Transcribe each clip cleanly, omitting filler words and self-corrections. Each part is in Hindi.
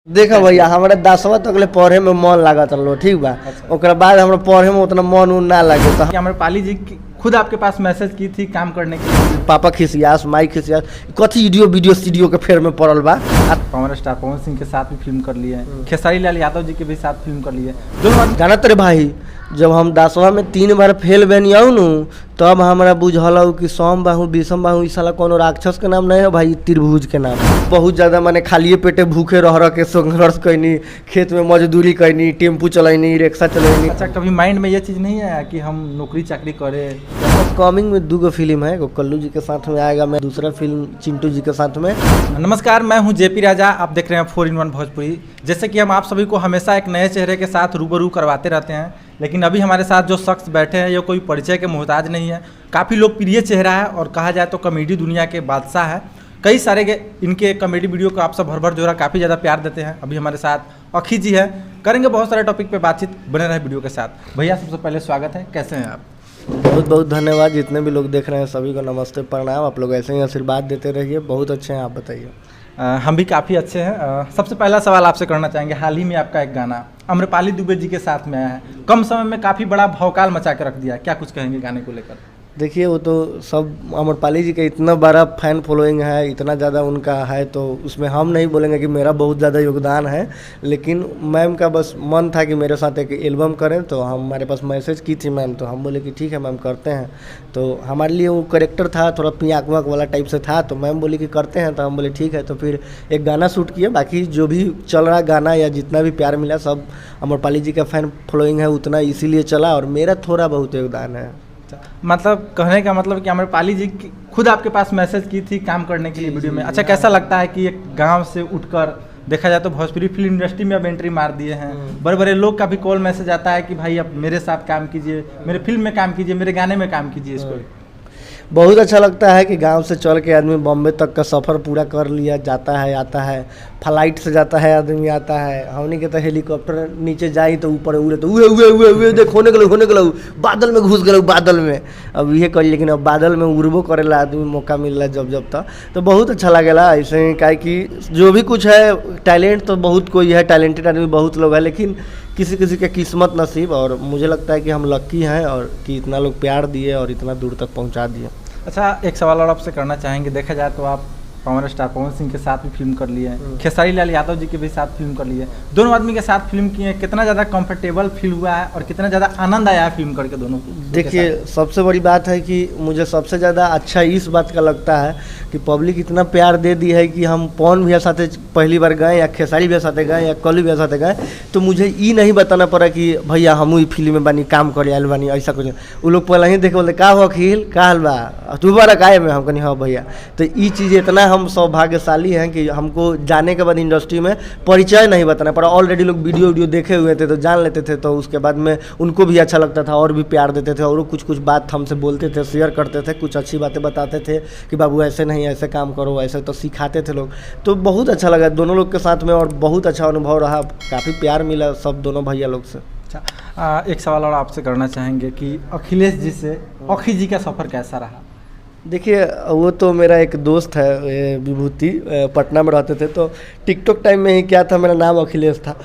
देखो भैया हमारे 10वां तक पढ़े में मन लागत रहो ठीक बा। ओकरा बाद हमरा पढ़े में उतना मन उन ना लगे तो अम्रपाली जी खुद आपके पास मैसेज की थी काम करने के लिए। पापा खिसियास माई खिसियास कथी वीडियो स्टूडियो के फेर में पड़ल बा। पावर स्टार पवन सिंह के साथ भी फिल्म कर लिए है, खेसारी लाल यादव जी के भी साथ फिल्म कर लिए दोनों। जाना तेरे भाई जब हम 10वां में 3 बार फेल बनी आऊ नु तब हमारा बुझल कि सोम बाहू विषम बाहू इस साला कोनो राक्षस के नाम नहीं है भाई, त्रिभुज के नाम। बहुत ज़्यादा मैंने खालिए पेटे भूखे रह के संघर्ष कैनी, खेत में मजदूरी कैनी, टेम्पू चलैनी, रिक्शा चलैनी। अच्छा कभी माइंड में ये चीज़ नहीं आया कि हम नौकरी चाकरी करें? कमिंग में 2 फिल्म है, कल्लू जी के साथ में आएगा, मैं दूसरा फिल्म चिंटू जी के साथ में। नमस्कार, मैं हूं जेपी राजा, आप देख रहे हैं 4-in-1 भोजपुरी। जैसे कि हम आप सभी को हमेशा एक नए चेहरे के साथ रूबरू करवाते रहते हैं, लेकिन अभी हमारे साथ जो शख्स बैठे हैं ये कोई परिचय के मोहताज नहीं है। काफ़ी लोकप्रिय चेहरा है और कहा जाए तो कॉमेडी दुनिया के बादशाह है। कई सारे इनके कॉमेडी वीडियो को आप सब भर जोरा काफ़ी ज़्यादा प्यार देते हैं। अभी हमारे साथ अखी जी है, करेंगे बहुत सारे टॉपिक पे बातचीत, बने रहे वीडियो के साथ। भैया सबसे पहले स्वागत है, कैसे हैं आप? बहुत बहुत धन्यवाद, जितने भी लोग देख रहे हैं सभी को नमस्ते प्रणाम। आप लोग ऐसे ही आशीर्वाद देते रहिए, बहुत अच्छे हैं, आप बताइए। हम भी काफ़ी अच्छे हैं। सबसे पहला सवाल आपसे करना चाहेंगे, हाल ही में आपका एक गाना अम्रपाली दुबे जी के साथ में आया है, कम समय में काफ़ी बड़ा भौकाल मचा के रख दिया, क्या कुछ कहेंगे गाने को लेकर? देखिए वो तो सब अम्रपाली जी का इतना बड़ा फैन फॉलोइंग है, इतना ज़्यादा उनका है, तो उसमें हम नहीं बोलेंगे कि मेरा बहुत ज़्यादा योगदान है। लेकिन मैम का बस मन था कि मेरे साथ एक एल्बम करें, तो हमारे पास मैसेज की थी मैम, तो हम बोले कि ठीक है मैम करते हैं। तो हमारे लिए वो करेक्टर था, थोड़ा पियाक वाक वाला टाइप से था, तो मैम बोली कि करते हैं, तो हम बोले ठीक है। तो फिर एक गाना शूट किया, बाकी जो भी चल रहा गाना या जितना भी प्यार मिला सब अम्रपाली जी का फैन फॉलोइंग है उतना इसीलिए चला, और मेरा थोड़ा बहुत योगदान है। मतलब कहने का मतलब कि अम्रपाली जी खुद आपके पास मैसेज की थी काम करने के लिए वीडियो में। अच्छा कैसा लगता है कि एक गांव से उठकर देखा जाए तो भोजपुरी फिल्म इंडस्ट्री में अब एंट्री मार दिए हैं, बड़े बड़े लोग का भी कॉल मैसेज आता है कि भाई अब मेरे साथ काम कीजिए, मेरे फिल्म में काम कीजिए, मेरे गाने में काम कीजिए। इसको बहुत अच्छा लगता है कि गांव से चल के आदमी बॉम्बे तक का सफ़र पूरा कर लिया, जाता है आता है, फ्लाइट से जाता है आदमी आता है। हमने के तो हेलीकॉप्टर नीचे जाई तो ऊपर उड़े तो उए देख होने गलो बादल में घुस गए बादल में, अब ये कर, लेकिन अब बादल में उड़बो करेला आदमी मौका मिल रहा है जब तक, तो बहुत अच्छा लगेला। ऐसे ही काहे कि जो भी कुछ है टैलेंट तो बहुत कोई है, टैलेंटेड आदमी बहुत लोग है, लेकिन किसी किसी का किस्मत नसीब, और मुझे लगता है कि हम लक्की हैं और कि इतना लोग प्यार दिए और इतना दूर तक पहुंचा दिए। अच्छा एक सवाल और आपसे करना चाहेंगे, देखा जाए तो आप पावर स्टार पवन सिंह के साथ भी फिल्म कर लिए हैं, खेसारी लाल यादव जी के भी साथ फिल्म कर लिए, दोनों आदमी के साथ फिल्म किए हैं, कितना ज़्यादा कंफर्टेबल फील हुआ है और कितना ज़्यादा आनंद आया है फिल्म करके दोनों? देखिए सबसे बड़ी बात है कि मुझे सबसे ज़्यादा अच्छा इस बात का लगता है कि पब्लिक इतना प्यार दे दी है कि हम पवन भैया साथ पहली बार गए या खेसारी भैया साथ गए या कल्लू भैया साथ गए, तो मुझे ये नहीं बताना पड़ा कि भैया हम ही फिल्म में बनी काम करे आयल बनी, ऐसा कुछ। वो लोग पहले ही देखे बोलते का हो अखिल का हाल बा तू बारा काहे में, हम कहीं हाँ भैया। तो ये चीज़ इतना हम सौभाग्यशाली हैं कि हमको जाने के बाद इंडस्ट्री में परिचय नहीं बताना पड़ा, ऑलरेडी लोग वीडियो देखे हुए थे तो जान लेते थे, तो उसके बाद में उनको भी अच्छा लगता था और भी प्यार देते थे, और वो कुछ बात हमसे बोलते थे, शेयर करते थे, कुछ अच्छी बातें बताते थे कि बाबू ऐसे नहीं ऐसे काम करो, ऐसे तो सिखाते थे लोग। तो बहुत अच्छा लगा दोनों लोग के साथ में और बहुत अच्छा अनुभव रहा, काफ़ी प्यार मिला सब दोनों भैया लोग से। अच्छा एक सवाल और आपसे करना चाहेंगे कि अखिलेश जी से अखी जी का सफ़र कैसा रहा? देखिए वो तो मेरा एक दोस्त है विभूति, पटना में रहते थे, तो टिकटॉक टाइम में ही क्या था, मेरा नाम अखिलेश था,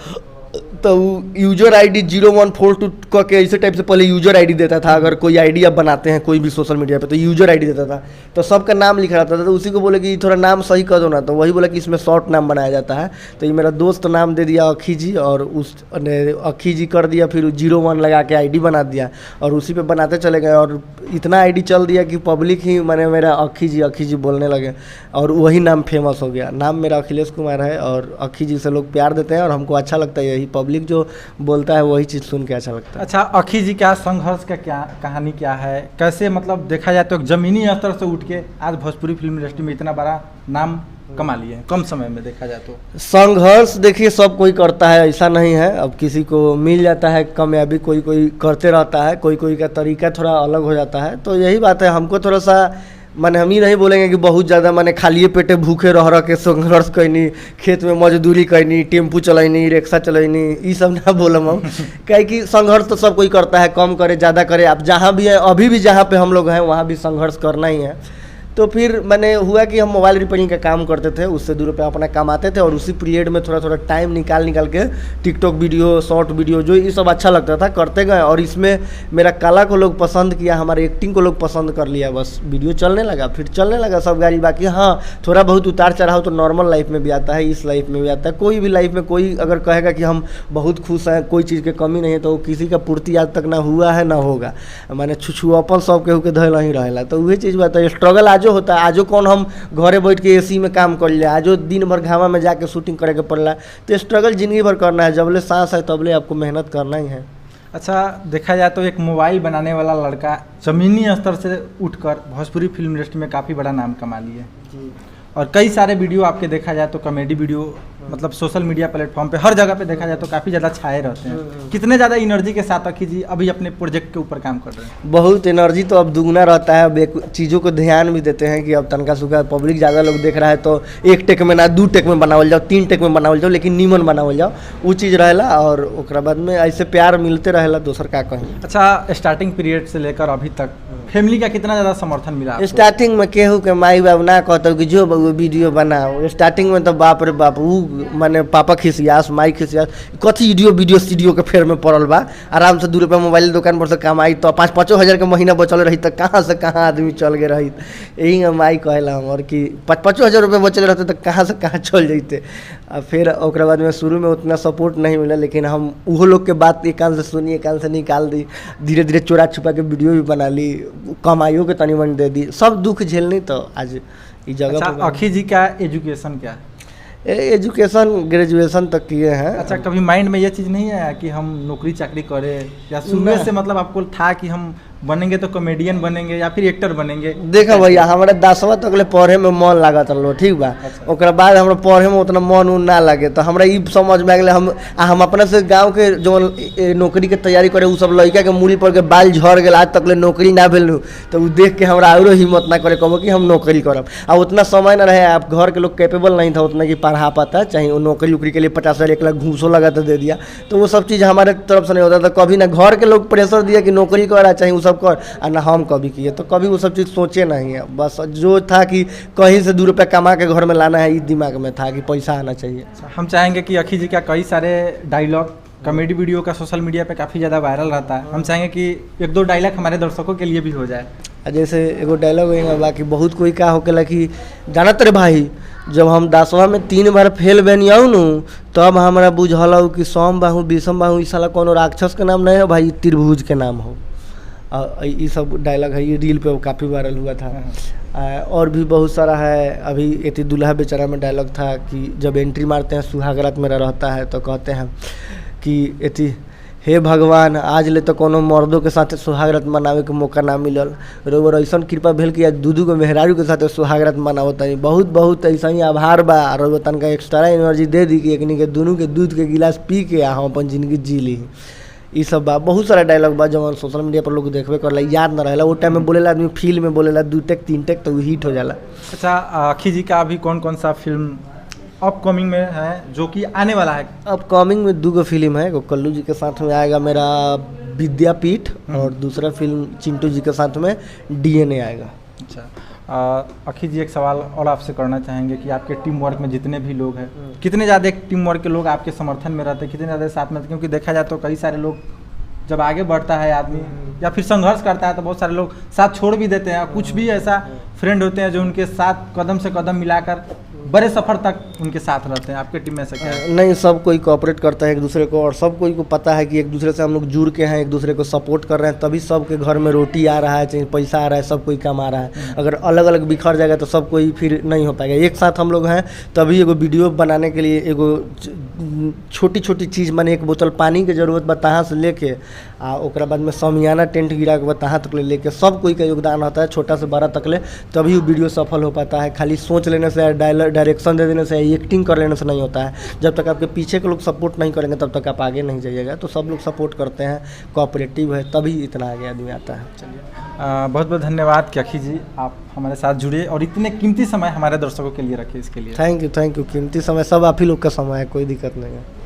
तो यूजर आईडी 0142 के ऐसे टाइप से पहले यूजर आईडी देता था। अगर कोई आईडी आप बनाते हैं कोई भी सोशल मीडिया पे तो यूजर आईडी देता था, तो सबका नाम लिखा रहता था, तो उसी को बोले कि थोड़ा नाम सही कर दो ना, तो वही बोला कि इसमें शॉर्ट नाम बनाया जाता है, तो ये मेरा दोस्त नाम दे दिया अखी जी, और उस अखी जी कर दिया, फिर 01 लगा के आईडी बना दिया और उसी पे बनाते चले गए, और इतना आईडी चल दिया कि पब्लिक ही मैंने मेरा अखी जी बोलने लगे, और वही नाम फेमस हो गया। नाम मेरा अखिलेश कुमार है और अखी जी से लोग प्यार देते हैं और हमको अच्छा लगता है, यही पब्लिक जो बोलता है वही चीज़ सुन के अच्छा लगता है। अच्छा अखी जी का संघर्ष का क्या कहानी क्या है, कैसे मतलब देखा जाए तो जमीनी स्तर से उठ के आज भोजपुरी फिल्म इंडस्ट्री में इतना बड़ा नाम कमा लिए कम समय में? देखा जाए तो संघर्ष देखिए सब कोई करता है, ऐसा नहीं है, अब किसी को मिल जाता है कामयाबी, कोई करते रहता है, कोई का तरीका थोड़ा अलग हो जाता है, तो यही बात है। हमको थोड़ा सा माने हम ही नहीं बोलेंगे कि बहुत ज़्यादा माने खालिए पेटे भूखे रह के संघर्ष कैनी, खेत में मजदूरी कैनी, टेम्पू चलैनी, रिक्शा चलैनी, ये सब ना बोलम हम कहे कि संघर्ष तो सब कोई करता है, कम करे ज़्यादा करे, आप जहाँ भी हैं अभी भी जहाँ पे हम लोग हैं वहाँ भी संघर्ष करना ही है। तो फिर मैंने हुआ कि हम मोबाइल रिपेयरिंग का काम करते थे, उससे 2 रुपये अपना कमाते थे और उसी पीरियड में थोड़ा थोड़ा टाइम निकाल के टिकटॉक वीडियो, शॉर्ट वीडियो, जो ये सब अच्छा लगता था करते गए और इसमें मेरा कला को लोग पसंद किया, हमारे एक्टिंग को लोग पसंद कर लिया, बस वीडियो चलने लगा, फिर चलने लगा सब गाड़ी। बाकी हाँ, थोड़ा बहुत उतार चढ़ाव तो नॉर्मल लाइफ में भी आता है, इस लाइफ में भी आता है। कोई भी लाइफ में कोई अगर कहेगा कि हम बहुत खुश हैं, कोई चीज़ की कमी नहीं है, तो किसी का पूर्ति आज तक ना हुआ है ना होगा। माने छुछुआपन सब केहू के धैल नहीं रहेला, तो वही चीज़ बात है। स्ट्रगल आजो होता है, आजो कौन हम घरे बैठ के एसी में काम कर लिया, आजो दिन भर घामा में जाके शूटिंग करे के पड़ला। तो स्ट्रगल जिंदगी भर करना है, जबले सांस है तबले आपको मेहनत करना ही है। अच्छा, देखा जाए तो एक मोबाइल बनाने वाला लड़का जमीनी स्तर से उठकर भोजपुरी फिल्म इंडस्ट्री में काफ़ी बड़ा नाम कमा लिया जी। और कई सारे वीडियो आपके देखा जाए तो कॉमेडी वीडियो मतलब सोशल मीडिया प्लेटफॉर्म पे हर जगह पे देखा जाए तो काफ़ी ज़्यादा छाए रहते हैं। कितने ज़्यादा एनर्जी के साथ अखी जी अभी अपने प्रोजेक्ट के ऊपर काम कर रहे हैं? बहुत एनर्जी तो अब दुगना रहता है। अब चीज़ों को ध्यान भी देते हैं कि अब तनका सुखा पब्लिक ज़्यादा लोग देख रहा है तो 1 टेक में ना 2 टेक में बनावल जाओ, 3 टेक में बनावल जाओ, लेकिन नीमन बनावल जाओ, वो चीज़ रहेला। और ओकरा बाद में ऐसे प्यार मिलते रहेला, दोसर का कहीं। अच्छा, स्टार्टिंग पीरियड से लेकर अभी तक फैमिली का कितना ज़्यादा समर्थन मिला आपको? स्टार्टिंग में केहू के माई बाप ना कहता कि जो बउआ वीडियो बनाओ, स्टार्टिंग में तो बाप रे बाप, वो माने पापा खिसियास, माई खिसियास, कथी वीडियो स्टूडियो के फेर में पड़ल बा। आराम से 2 रुपये मोबाइल दुकान पर से कमाई तो 5-5 हज़ार के महीना बचल रही तो कहाँ से कहाँ आदमी चल गए रही। यही माई कहला और कि 5-5 हज़ार रुपये बचल रहते तो कहाँ से कहाँ चल जैते। और फिर ओकरा बाद में शुरू में उतना सपोर्ट नहीं मिला, लेकिन हम वो लोग के बात एक कान से सुनी, एक कान से निकाल दी, धीरे धीरे चोरा छुपा के वीडियो भी बना ली, कमाइयों के तनी मन दे दी, सब दुख झेलनी तो आज इस जगह। अच्छा, अखी जी का एजुकेशन क्या है? एजुकेशन ग्रेजुएशन तक किए हैं। अच्छा, कभी माइंड में ये चीज़ नहीं आया कि हम नौकरी चाकरी करें, या शुरू से मतलब आपको था कि हम बनेंगे तो कॉमेडियन बनेंगे या फिर एक्टर बनेंगे? देखा भैया, हमारे 10वां तक ले पढ़े में मन लागत रहो, ठीक बा। अच्छा। ओकरा बाद हमरा पढ़े में उतना मन उन ना लगे, तो हमरा ई समझ में आ गया हम अपने से गांव के जो नौकरी के तैयारी करे उ सब लड़का के मूड़ी पर के बाल झड़ गए, आज तक ले नौकरी ना भेल, तो उ देख के हमरा और हिम्मत ना करे कहबो कि हम नौकरी करब। आ उतना समय ना रहे, आप घर के लोग कैपेबल नहीं था उतना कि पढ़ा पाता, चाहे वो नौकरी उकरी के लिए 50,000 1 लाख घूसो लगा तो दे दिया, तो वो सब चीज़ हमारे तरफ से नहीं होता था। कभी ना घर के लोग प्रेशर दिया कि नौकरी कर, चाहे वो सब कर, और ना हम कभी किए, तो कभी वो सब चीज़ सोचे नहीं है। बस जो था कि कहीं से 2 रुपये कमा के घर में लाना है, इस दिमाग में था कि पैसा आना चाहिए। हम चाहेंगे कि अखी जी का कई सारे डायलॉग कॉमेडी वीडियो का सोशल मीडिया पे काफ़ी ज़्यादा वायरल रहता है, हम चाहेंगे कि 1-2 डायलॉग हमारे दर्शकों के लिए भी हो जाए। जैसे एगो डायलॉग है बाकी बहुत कोई का होकेला कि जानत रे भाई, जब हम 10वां में 3 बार फेल बनी आऊँ न, तब हमरा बुझल कि सोम बाहू विषम बाहू, इस साला कोनो राक्षस के नाम नहीं है भाई, त्रिभुज के नाम हो। ये सब डायलॉग है, ये रील पे काफ़ी वायरल हुआ था। और भी बहुत सारा है। अभी एती दूल्हा बेचारा में डायलॉग था कि जब एंट्री मारते हैं सुहागरात मेरा रहता है, तो कहते हैं कि एती हे भगवान, आज ले तो कोनो मर्दों के साथ सुहागरात मनावे के मौका ना मिलल, रोबर ऐसा कृपा भेल कि आज दूधू को मेहरारू के साथ सुहागरात मनावत है। बहुत बहुत ऐसा ही आभार बा, रोबर तनका एक्स्ट्रा एनर्जी दे दी कि एकनी के दोनों के दूध के गिलास पी के हम अपन जिंदगी जी ली। ये सब बा, बहुत सारा डायलॉग बा जो सोशल मीडिया पर लोग देखबे करला, याद ना रहेला। वो टाइम में बोलेला आदमी, फील्ड में बोलेला 2 टेक 3 टेक तो हिट हो जाला। अच्छा, अखी जी का अभी कौन कौन सा फिल्म अपकमिंग में है जो कि आने वाला है? अपकमिंग में 2 फिल्म है। एगो कल्लू जी के साथ में आएगा मेरा विद्यापीठ, और दूसरा फिल्म चिंटू जी के साथ में DNA आएगा। अच्छा, अखी जी एक सवाल और आपसे करना चाहेंगे कि आपके टीम वर्क में जितने भी लोग हैं, कितने ज़्यादा टीम वर्क के लोग आपके समर्थन में रहते हैं, कितने ज़्यादा साथ में? क्योंकि देखा जाए तो कई सारे लोग जब आगे बढ़ता है आदमी या फिर संघर्ष करता है तो बहुत सारे लोग साथ छोड़ भी देते हैं, कुछ भी ऐसा फ्रेंड होते हैं जो उनके साथ कदम से कदम मिलाकर बड़े सफर तक उनके साथ रहते हैं। आपके टीम में ऐसा क्या है? नहीं, सब कोई कोऑपरेट करता है एक दूसरे को, और सब कोई को पता है कि एक दूसरे से हम लोग जुड़ के हैं, एक दूसरे को सपोर्ट कर रहे हैं, तभी सबके घर में रोटी आ रहा है, चाहे पैसा आ रहा है, सब कोई कमा रहा है। अगर अलग अलग बिखर जाएगा तो सब कोई फिर नहीं हो पाएगा। एक साथ हम लोग हैं तभी एगो वीडियो बनाने के लिए एगो छोटी छोटी चीज़, माने 1 बोतल पानी के जरूरत बा तहाँ से लेके आ ओकरा बाद में समियाना टेंट गिरा के बाद तहाँ तक लेके सब कोई का योगदान होता है, छोटा से बड़ा तक ले, तभी वो वीडियो सफल हो पाता है। खाली सोच लेने से, डायरेक्शन दे देने से, एक्टिंग कर लेने से नहीं होता है। जब तक आपके पीछे के लोग सपोर्ट नहीं करेंगे तब तक आप आगे नहीं जाइएगा। तो सब लोग सपोर्ट करते हैं, कोऑपरेटिव है, तभी इतना आगे आदमी आता है। चलिए, बहुत बहुत धन्यवाद कि अखी जी आप हमारे साथ जुड़े और इतने कीमती समय हमारे दर्शकों के लिए रखे, इसके लिए थैंक यू। कीमती समय सब आप ही लोग का समय है, कोई दिक्कत नहीं है।